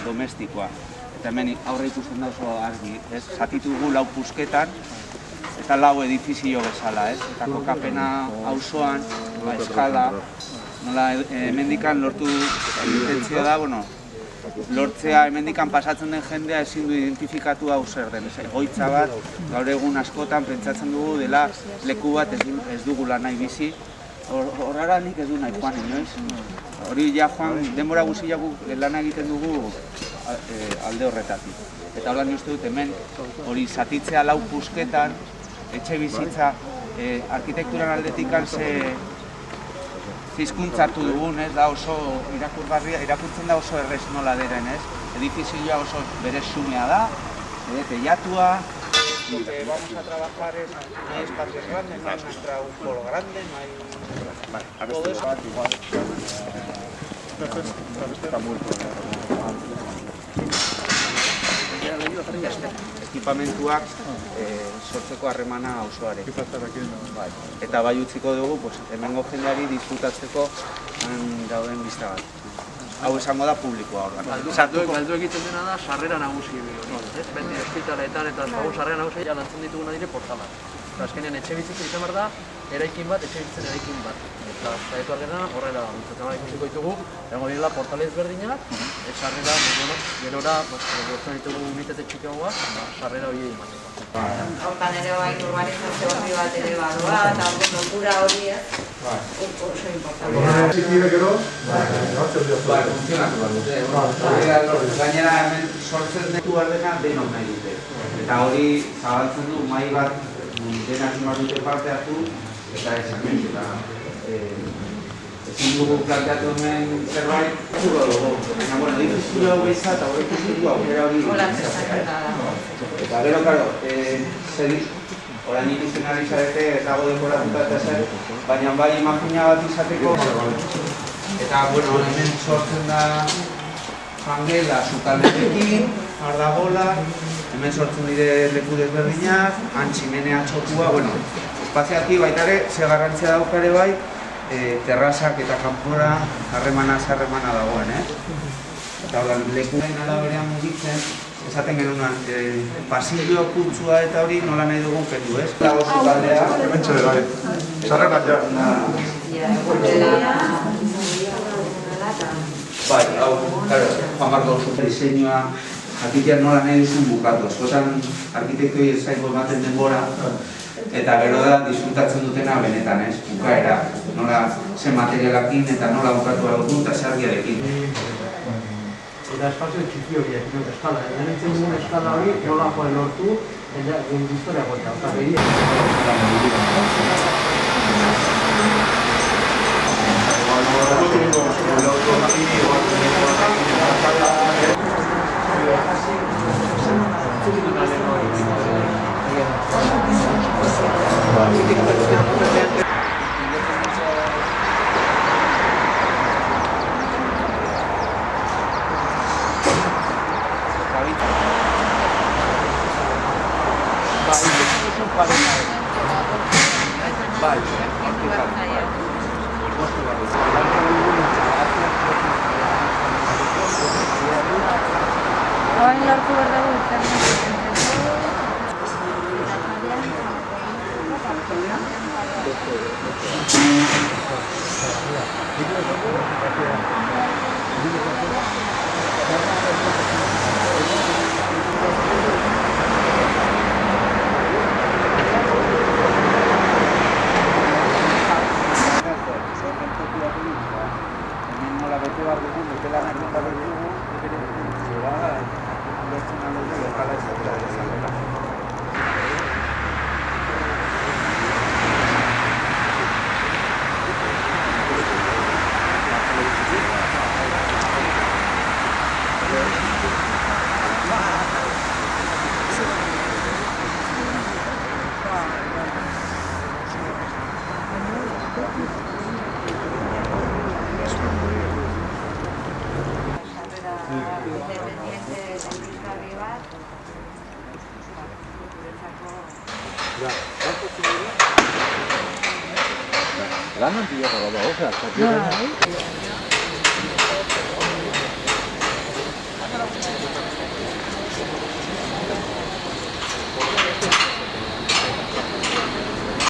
domestikoa. Eta hemen aurre ikusten da oso argi, ez? Zatitu dugu 4 pusketan, eta 4 edifizio bezala, ez? Eta kokapena auzoan, eskala, nola hemendikan lortu intentzio da, lortzea hemendikan pasatzen den jendea ezin du identifikatu hau zer den. Egoitza bat, gaur egun askotan pentsatzen dugu dela leku bat ez dugula nahi bizi. Horrara nik ez du nahi joan inoiz. Hori ja joan, denbora guztiak lan egiten dugu alde horretatik. Eta hola ni uste dut hemen hori zatitzea 4 pusketan, etxe bizitza, arkitekturan aldetikan hizkuntza hartu dugun, da oso irakurgarria, irakurtzen da oso errez nola deren, ez? Edifizioa oso bere xumea da, teilatua. Lo que vamos a trabajar es, no hay espacios grandes, no hay un polo grande, no hay todo eso. Ekipamentuak sortzeko harremana auzoarekin. Eta bai utziko dugu, hemengo jendeari disfrutatzeko dauden bista bat. Hau esango da publikoa orduan. Galdu egiten dena da sarrera nagusi hori. Beti ospitaleetan eta zagun sarrera nagusi lantzen dituguna dire portalak. Azkenean etxe bizitzen izan behar da, eraikin bat, etxe bizitzen eraikin bat. Eta zaitu argena horrela da. Eta ikusiko ditugu, egon direla portale ezberdinak, sarrera, gerora, gortzen ditugu unitete txikagoak, sarrera hori emateko. Hortan ere bai urbanizazio horri bat ere badoa, eta lotura hori oso importante. Funtzionatu behar dute. Gainera hemen sortzen ditu behar dena denok nahi dute. Eta hori zabaltzen du mahai bat denak behar dute parte hartu eta esamen. Ezin dugu planteatu hemen zerbait, zuro dugu. Baina, edifizio hau behizat eta horrek ikusitu aukera hori. Eta gero, karo, orain ikusten ari zarete ez dago dekoratuta eta zer, baina bai imagina bat izateko. Eta, hemen sortzen da jangela sukaldeekin, ardagola, hemen sortzen dire leku desberdinak, antximenea txokua, espazialki baita ere, ze garrantzia daukare bai, terrazak eta kanpora harremana dagoen, Eta lekuen alaberean mugitzen, esaten genunan, pasillo kutsua eta hori nola nahi dugun kendu, ez? Lago sukaldea. Hementxe dela, sarrenak ja. Bai, hau, Juan Marko diseinua jakitean nola nahi duzun bukatu. Askotan arkitektoi ez zaingo ematen denbora, eta gero da disfrutatzen dutena benetan, ez? Bukaera, nola zen materialakin eta nola bukatu dugu eta zergiarekin. Eta espazio txiki horiek, eskala. Nintzen dugun eskala hori, nola joan lortu, eta historia goita, eta begia. Orain lortu behar dugu Lan handia gara da,